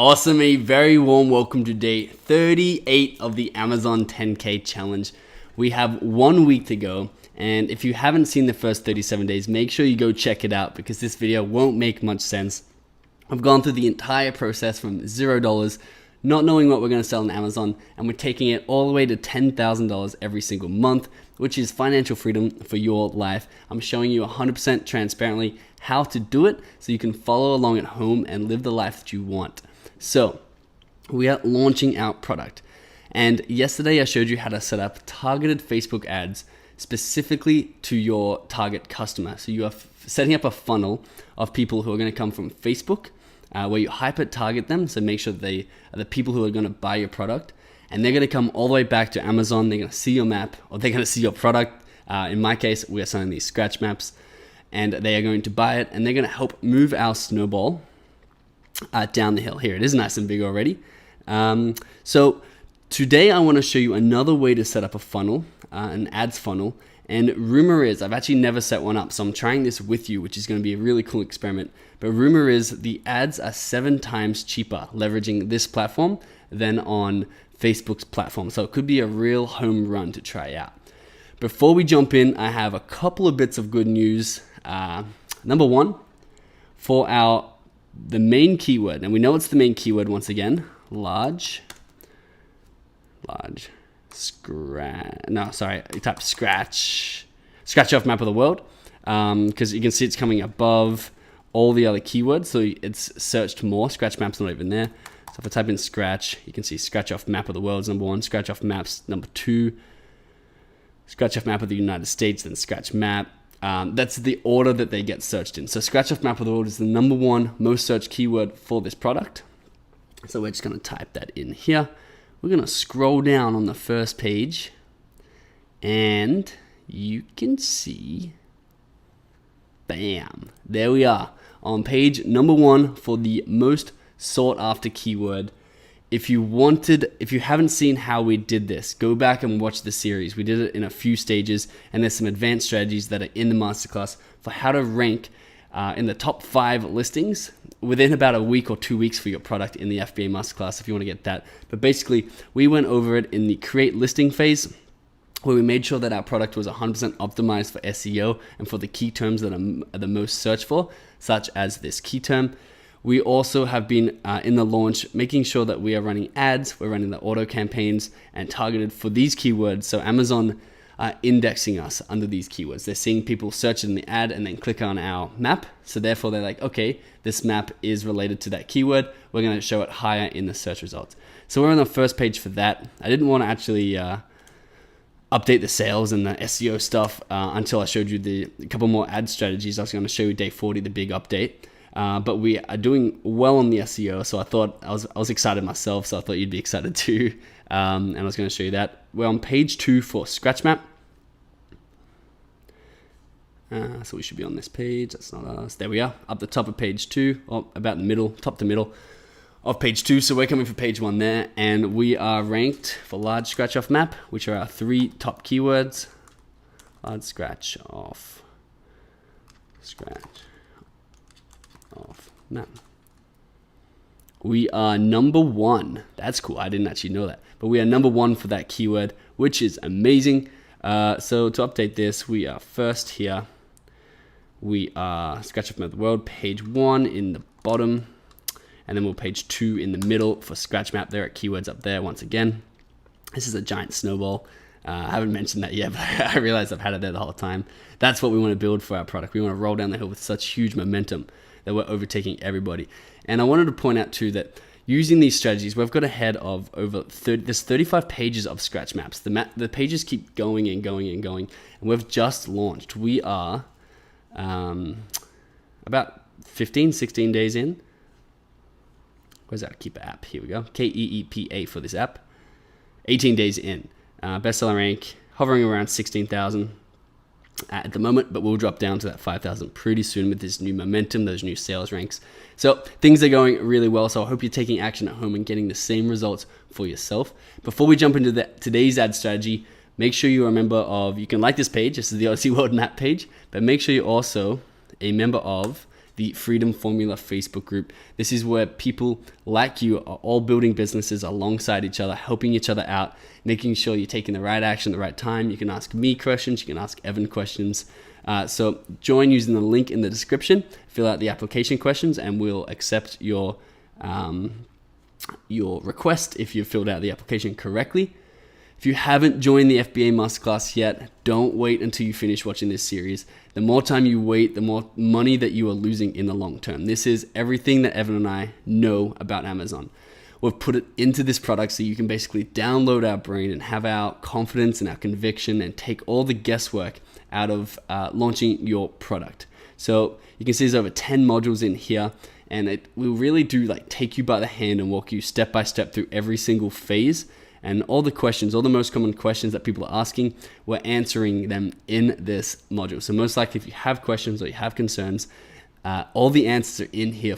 Awesome, a very warm welcome to day 38 of the Amazon 10K challenge. We have 1 week to go, and if you haven't seen the first 37 days, make sure you go check it out because this video won't make much sense. I've gone through the entire process from $0, not knowing what we're going to sell on Amazon, and we're taking it all the way to $10,000 every single month, which is financial freedom for your life. I'm showing you 100% transparently how to do it so you can follow along at home and live the life that you want. So we are launching our product, and yesterday I showed you how to set up targeted Facebook ads specifically to your target customer. So you are setting up a funnel of people who are going to come from Facebook where you hyper target them. So make sure they are the people who are going to buy your product, and they're going to come all the way back to Amazon. They're going to see your map, or they're going to see your product. In my case, we are selling these scratch maps, and they are going to buy it, and they're going to help move our snowball down the hill. Here it is, nice and big already. So today I want to show you another way to set up a funnel, an ads funnel. And rumor is, I've actually never set one up, so I'm trying this with you, which is going to be a really cool experiment. But rumor is the ads are 7 times cheaper leveraging this platform than on Facebook's platform. So it could be a real home run to try out. Before we jump in, I have a couple of bits of good news. Number one, for the main keyword, and we know it's the main keyword once again, large, you type scratch off map of the world, because you can see it's coming above all the other keywords, so it's searched more. Scratch map's not even there. So if I type in scratch, you can see scratch off map of the world is number 1, scratch off maps number 2, scratch off map of the United States, then scratch map. That's the order that they get searched in. So scratch off map of the world is the number 1 most searched keyword for this product. So we're just going to type that in here. We're going to scroll down on the first page, and you can see, bam, there we are on page number 1 for the most sought after keyword. If you haven't seen how we did this, go back and watch the series. We did it in a few stages, and there's some advanced strategies that are in the masterclass for how to rank in the top 5 listings within about a week or 2 weeks for your product in the FBA masterclass if you want to get that. But basically, we went over it in the create listing phase, where we made sure that our product was 100% optimized for SEO and for the key terms that are the most searched for, such as this key term. We also have been in the launch making sure that we are running ads, we're running the auto campaigns and targeted for these keywords. So Amazon are indexing us under these keywords. They're seeing people search in the ad and then click on our map. So therefore they're like, okay, this map is related to that keyword. We're going to show it higher in the search results. So we're on the first page for that. I didn't want to actually update the sales and the SEO stuff until I showed you a couple more ad strategies. I was going to show you day 40, the big update. But we are doing well on the SEO, so I thought I was excited myself, so I thought you'd be excited too. And I was going to show you that. We're on page 2 for scratch map. So we should be on this page. That's not us. There we are, up the top of page 2, or about the middle, top to middle of page 2. So we're coming for page 1 there, and we are ranked for large scratch off map, which are our 3 top keywords. Large scratch off map. We are number 1. That's cool. I didn't actually know that, but we are number 1 for that keyword, which is amazing. So to update this, we are first here. We are scratch off map of the world, page 1 in the bottom, and then we'll page 2 in the middle for scratch map. There are keywords up there once again. This is a giant snowball. I haven't mentioned that yet, but I realized I've had it there the whole time. That's what we want to build for our product. We want to roll down the hill with such huge momentum that we're overtaking everybody. And I wanted to point out too that using these strategies, we've got ahead of over 35 pages of scratch maps. The pages keep going and going and going, and we've just launched. We are about 15, 16 days in. Where's our Keeper app? Here we go. KEEPA for this app. 18 days in. Bestseller rank hovering around 16,000 at the moment, but we'll drop down to that 5,000 pretty soon with this new momentum, those new sales ranks. So things are going really well. So I hope you're taking action at home and getting the same results for yourself. Before we jump into today's ad strategy, make sure you're a member of, you can like this page. This is the Odyssey World Map page, but make sure you're also a member of the Freedom Formula Facebook group. This is where people like you are all building businesses alongside each other, helping each other out, making sure you're taking the right action at the right time. You can ask me questions, you can ask Evan questions. So join using the link in the description, fill out the application questions, and we'll accept your request if you've filled out the application correctly. If you haven't joined the FBA Masterclass yet, don't wait until you finish watching this series. The more time you wait, the more money that you are losing in the long term. This is everything that Evan and I know about Amazon. We've put it into this product so you can basically download our brain and have our confidence and our conviction and take all the guesswork out of launching your product. So you can see there's over 10 modules in here, and it will really do like take you by the hand and walk you step by step through every single phase. And all the questions, all the most common questions that people are asking, we're answering them in this module. So most likely if you have questions or you have concerns, all the answers are in here,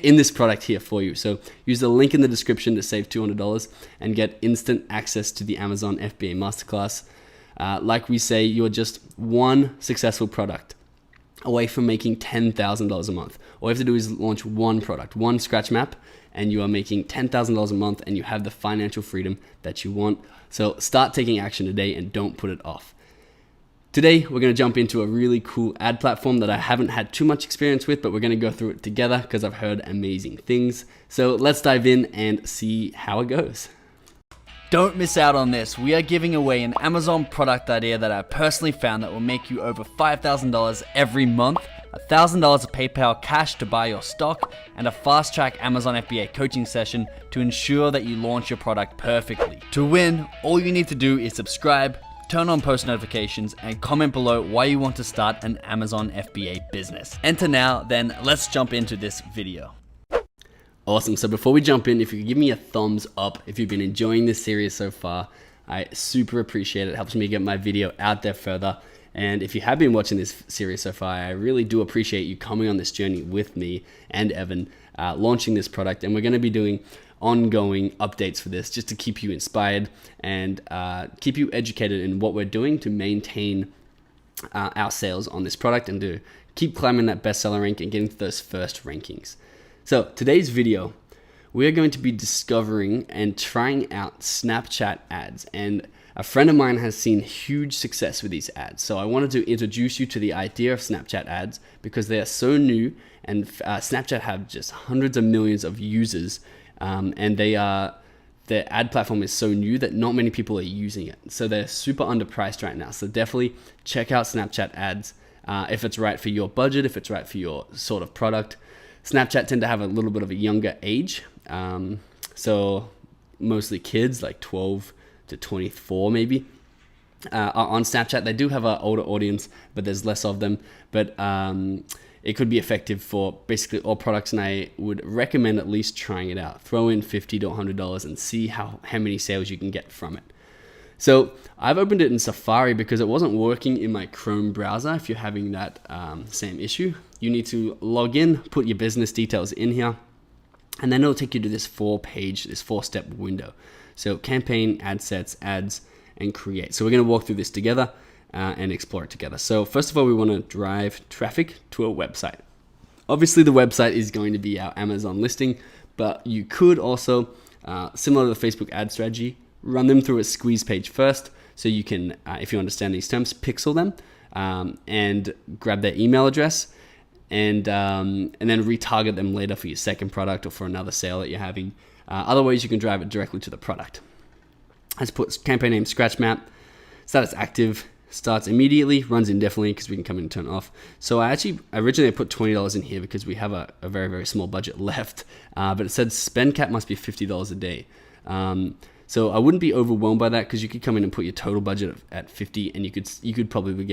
in this product here for you. So use the link in the description to save $200 and get instant access to the Amazon FBA Masterclass. Like we say, you're just one successful product away from making $10,000 a month. All you have to do is launch one product, one scratch map, and you are making $10,000 a month and you have the financial freedom that you want. So start taking action today and don't put it off. Today, we're gonna jump into a really cool ad platform that I haven't had too much experience with, but we're gonna go through it together because I've heard amazing things. So let's dive in and see how it goes. Don't miss out on this. We are giving away an Amazon product idea that I personally found that will make you over $5,000 every month, $1,000 of PayPal cash to buy your stock, and a fast-track Amazon FBA coaching session to ensure that you launch your product perfectly. To win, all you need to do is subscribe, turn on post notifications, and comment below why you want to start an Amazon FBA business. Enter now, then let's jump into this video. Awesome. So before we jump in, if you could give me a thumbs up if you've been enjoying this series so far, I super appreciate it. It helps me get my video out there further. And if you have been watching this series so far, I really do appreciate you coming on this journey with me and Evan, launching this product. And we're going to be doing ongoing updates for this just to keep you inspired and keep you educated in what we're doing to maintain our sales on this product and to keep climbing that bestseller rank and getting to those first rankings. So today's video, we're going to be discovering and trying out Snapchat ads. And a friend of mine has seen huge success with these ads. So I wanted to introduce you to the idea of Snapchat ads because they are so new, and Snapchat have just hundreds of millions of users, and their ad platform is so new that not many people are using it. So they're super underpriced right now. So definitely check out Snapchat ads if it's right for your budget, if it's right for your sort of product. Snapchat tend to have a little bit of a younger age. So mostly kids like 12 to 24 maybe are on Snapchat. They do have an older audience, but there's less of them. But it could be effective for basically all products, and I would recommend at least trying it out. Throw in $50 to $100 and see how many sales you can get from it. So I've opened it in Safari because it wasn't working in my Chrome browser. If you're having that same issue, you need to log in, put your business details in here, and then it'll take you to this 4-step window. So campaign, ad sets, ads, and create. So we're going to walk through this together and explore it together. So first of all, we want to drive traffic to a website. Obviously, the website is going to be our Amazon listing, but you could also, similar to the Facebook ad strategy, run them through a squeeze page first, so you can, if you understand these terms, pixel them and grab their email address, and then retarget them later for your second product or for another sale that you're having. Otherwise, you can drive it directly to the product. Let's put campaign name scratch map, status active, starts immediately, runs indefinitely because we can come in and turn it off. So I originally put $20 in here because we have a very, very small budget left, but it said spend cap must be $50 a day. So I wouldn't be overwhelmed by that because you could come in and put your total budget at 50, and you could possibly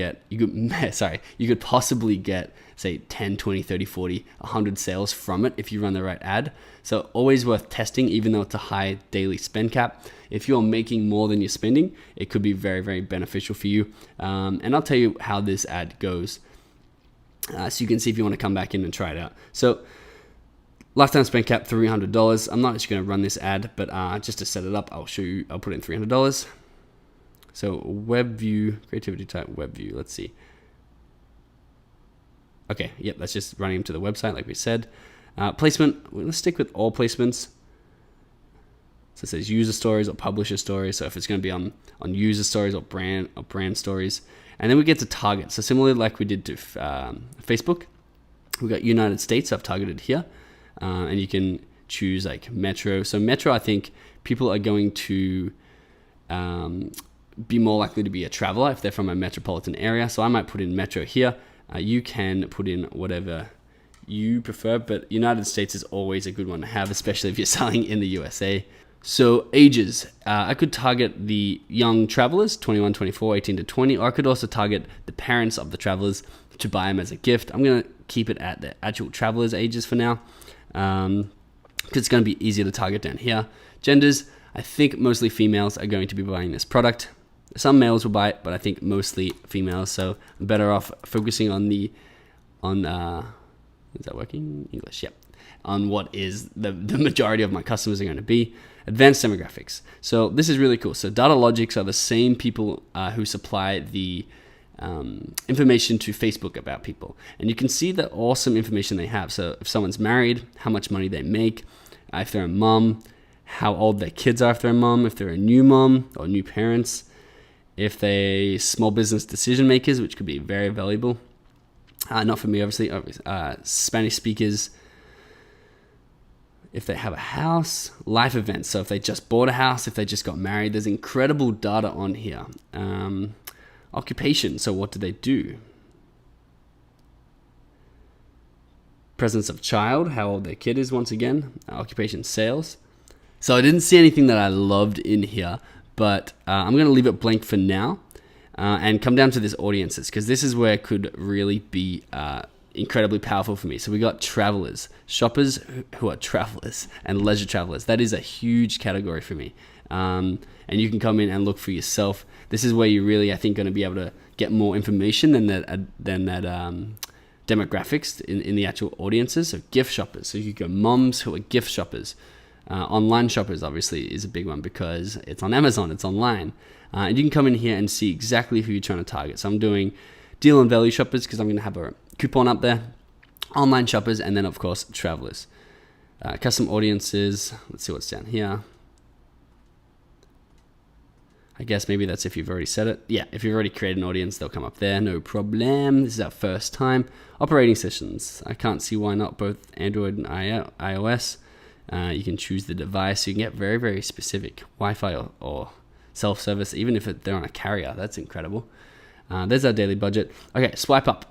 get say 10, 20, 30, 40, 100 sales from it if you run the right ad. So always worth testing, even though it's a high daily spend cap. If you're making more than you're spending, it could be very, very beneficial for you. And I'll tell you how this ad goes, so you can see if you want to come back in and try it out. So lifetime spend cap $300. I'm not actually going to run this ad, but just to set it up, I'll show you. I'll put in $300. So web view, creativity type web view. Let's see. Okay, yep, that's just running them to the website like we said. Placement, let's stick with all placements. So it says user stories or publisher stories. So if it's going to be on user stories or brand stories. And then we get to target. So similarly like we did to Facebook, we got United States I've targeted here. And you can choose like metro. So metro, I think people are going to be more likely to be a traveler if they're from a metropolitan area. So I might put in metro here. You can put in whatever you prefer, but United States is always a good one to have, especially if you're selling in the USA. So ages, I could target the young travelers, 21, 24, 18 to 20, or I could also target the parents of the travelers to buy them as a gift. I'm going to keep it at the actual travelers' ages for now, because it's going to be easier to target down here. Genders, I think mostly females are going to be buying this product. Some males will buy it, but I think mostly females, so I'm better off focusing on is that working? English, yep. On what is the majority of my customers are going to be. Advanced demographics. So this is really cool. So Data Logics are the same people who supply the information to Facebook about people. And you can see the awesome information they have. So if someone's married, how much money they make, if they're a mom, how old their kids are if they're a mom, if they're a new mom or new parents, if they small business decision makers, which could be very valuable. Not for me, obviously. Spanish speakers, if they have a house, life events. So if they just bought a house, if they just got married, there's incredible data on here. Occupation, so what do they do? Presence of child, how old their kid is once again. Occupation, sales. So I didn't see anything that I loved in here, but I'm going to leave it blank for now and come down to this audiences, because this is where it could really be incredibly powerful for me. So we got travelers, shoppers who are travelers, and leisure travelers. That is a huge category for me. And you can come in and look for yourself. This is where you really, I think, going to be able to get more information than that demographics in the actual audiences. So gift shoppers. So you go moms who are gift shoppers. Online shoppers obviously is a big one because it's on Amazon, it's online. And you can come in here and see exactly who you're trying to target. So I'm doing deal and value shoppers because I'm going to have a coupon up there, online shoppers, and then of course travelers. Custom audiences, let's see what's down here. I guess maybe that's if you've already set it. Yeah, if you've already created an audience, they'll come up there, no problem. This is our first time. Operating systems, I can't see why not both Android and iOS. You can choose the device. You can get very, very specific. Wi-Fi or self-service, even if they're on a carrier. That's incredible. There's our daily budget. Okay, swipe up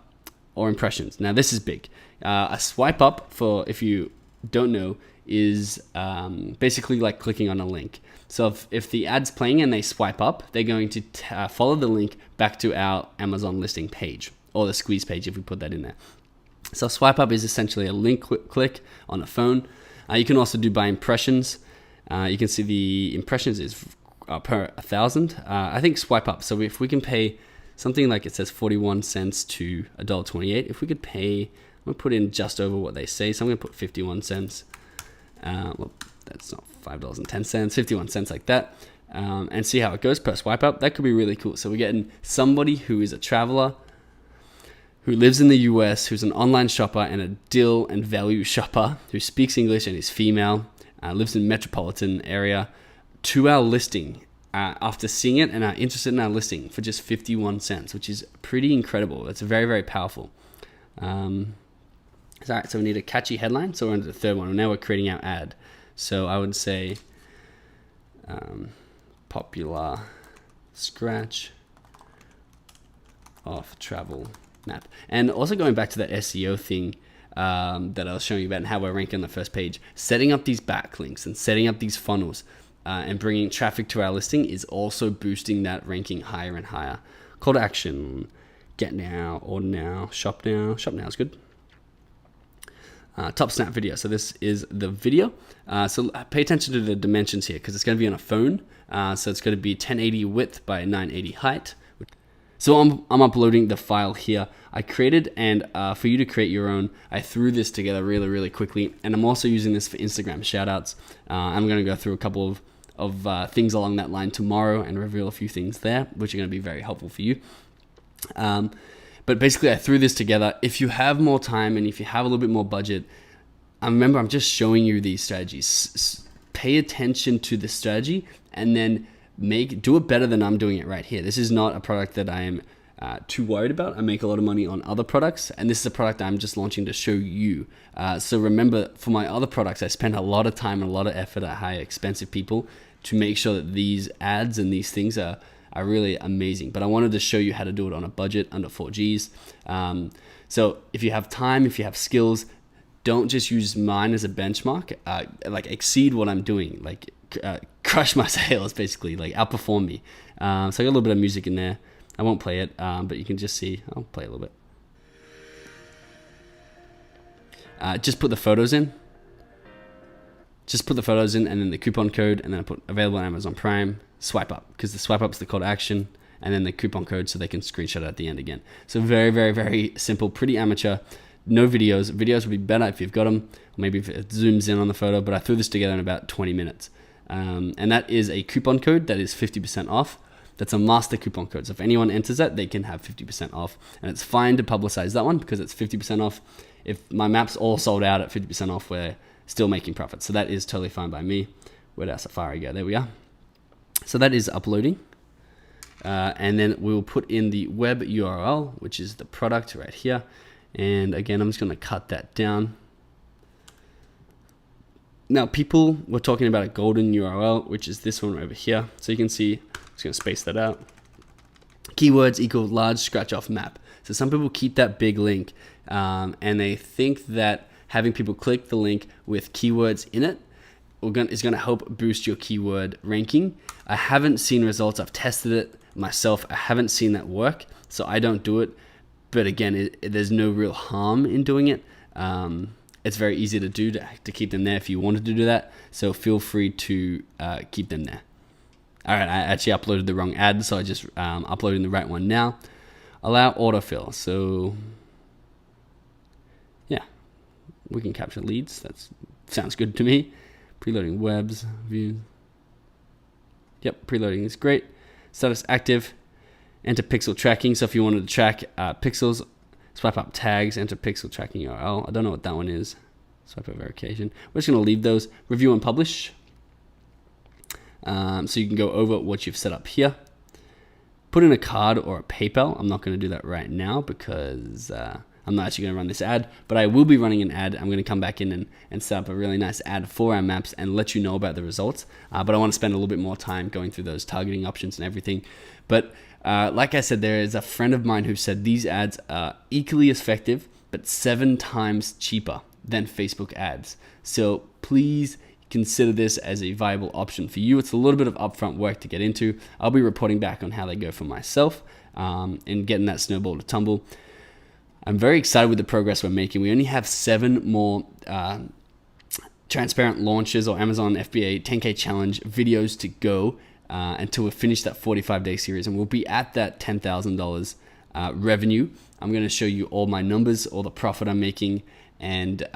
or impressions. Now this is big. A swipe up, for if you don't know, is basically like clicking on a link. So if the ad's playing and they swipe up, they're going to follow the link back to our Amazon listing page, or the squeeze page if we put that in there. So swipe up is essentially a link click on a phone. You can also do by impressions. You can see the impressions is per 1,000. I think swipe up. So if we can pay something like, it says 41 cents to $1.28. If we could pay, I'm gonna put in just over what they say. So I'm gonna put 51 cents. Well, that's not $5.10, 51 cents like that. And see how it goes per swipe up. That could be really cool. So we're getting somebody who is a traveler, who lives in the US, who's an online shopper and a deal and value shopper, who speaks English and is female, lives in metropolitan area, to our listing after seeing it and are interested in our listing for just 51 cents, which is pretty incredible. That's very, very powerful. All right, so we need a catchy headline. So we're on to the third one. Now we're creating our ad. So I would say popular scratch off travel map. And also going back to that SEO thing that I was showing you about and how we're ranking on the first page, setting up these backlinks and setting up these funnels and bringing traffic to our listing is also boosting that ranking higher and higher. Call to action, get now, order now, shop now. Shop now is good. Top snap video. So this is the video. So pay attention to the dimensions here because it's going to be on a phone. So it's going to be 1080 width by 980 height. So I'm uploading the file here. I created, and for you to create your own, I threw this together really, really quickly. And I'm also using this for Instagram shoutouts. I'm going to go through a couple of things along that line tomorrow and reveal a few things there, which are going to be very helpful for you. But basically I threw this together. If you have more time and if you have a little bit more budget, remember, I'm just showing you these strategies. Pay attention to the strategy and then do it better than I'm doing it right here. This is not a product that I am too worried about. I make a lot of money on other products, and this is a product I'm just launching to show you. So remember, for my other products, I spend a lot of time and a lot of effort. I hire expensive people to make sure that these ads and these things are really amazing. But I wanted to show you how to do it on a budget under 4Gs. So if you have time, if you have skills, don't just use mine as a benchmark. Like exceed what I'm doing. Like crush my sales, basically. Like outperform me. So I got a little bit of music in there. I won't play it, but you can just see. I'll play a little bit. Just put the photos in. Just put the photos in, and then the coupon code, and then I put available on Amazon Prime. Swipe up, because the swipe up is the call to action, and then the coupon code so they can screenshot it at the end again. So very, very, very simple, pretty amateur. No videos. Videos would be better if you've got them, maybe if it zooms in on the photo, but I threw this together in about 20 minutes. And that is a coupon code that is 50% off. That's a master coupon code. So if anyone enters that, they can have 50% off. And it's fine to publicize that one because it's 50% off. If my maps all sold out at 50% off, we're still making profits. So that is totally fine by me. Where'd our Safari go? There we are. So that is uploading. And then we'll put in the web URL, which is the product right here. And again, I'm just going to cut that down. Now, people were talking about a golden URL, which is this one over here. So you can see, I'm just going to space that out. Keywords equal large scratch off map. So some people keep that big link and they think that having people click the link with keywords in it is going to help boost your keyword ranking. I haven't seen results. I've tested it myself. I haven't seen that work, so I don't do it. But again, there's no real harm in doing it. It's very easy to do to keep them there if you wanted to do that. So feel free to keep them there. All right, I actually uploaded the wrong ad, so I just uploading the right one now. Allow autofill. So yeah, we can capture leads. That sounds good to me. Preloading webs, views. Yep, preloading is great. Status active. Enter pixel tracking. So if you wanted to track pixels, swipe up tags, enter pixel tracking URL. I don't know what that one is. Swipe up verification. We're just going to leave those. Review and publish. So you can go over what you've set up here. Put in a card or a PayPal. I'm not going to do that right now because I'm not actually going to run this ad, but I will be running an ad. I'm going to come back in and set up a really nice ad for our maps and let you know about the results. But I want to spend a little bit more time going through those targeting options and everything. But like I said, there is a friend of mine who said these ads are equally effective, but 7 times cheaper than Facebook ads. So please consider this as a viable option for you. It's a little bit of upfront work to get into. I'll be reporting back on how they go for myself and getting that snowball to tumble. I'm very excited with the progress we're making. We only have 7 more transparent launches or Amazon FBA 10K challenge videos to go until we finish that 45-day series, and we'll be at that $10,000 revenue. I'm going to show you all my numbers, all the profit I'm making, and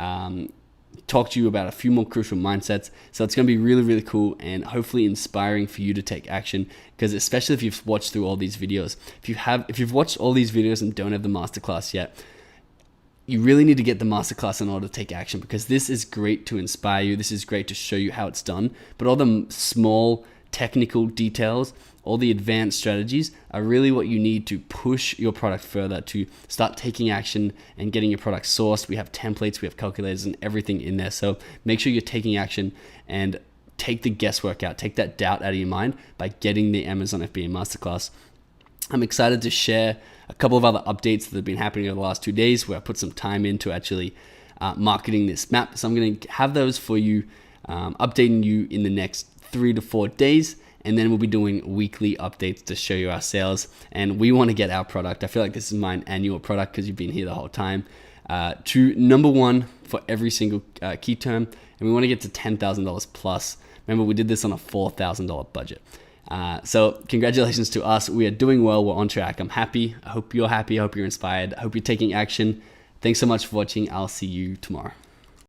talk to you about a few more crucial mindsets. So it's going to be really, really cool and hopefully inspiring for you to take action, because especially if you've watched through all these videos, if you've watched all these videos and don't have the masterclass yet, you really need to get the masterclass in order to take action, because this is great to inspire you. This is great to show you how it's done, but all the small technical details, all the advanced strategies are really what you need to push your product further, to start taking action and getting your product sourced. We have templates, we have calculators and everything in there. So make sure you're taking action and take the guesswork out, take that doubt out of your mind by getting the Amazon FBA Masterclass. I'm excited to share a couple of other updates that have been happening over the last 2 days where I put some time into actually marketing this map. So I'm going to have those for you, updating you in the next 3 to 4 days. And then we'll be doing weekly updates to show you our sales. And we want to get our product, I feel like this is my annual product because you've been here the whole time, to number 1 for every single key term. And we want to get to $10,000 plus. Remember, we did this on a $4,000 budget. So congratulations to us. We are doing well. We're on track. I'm happy. I hope you're happy. I hope you're inspired. I hope you're taking action. Thanks so much for watching. I'll see you tomorrow.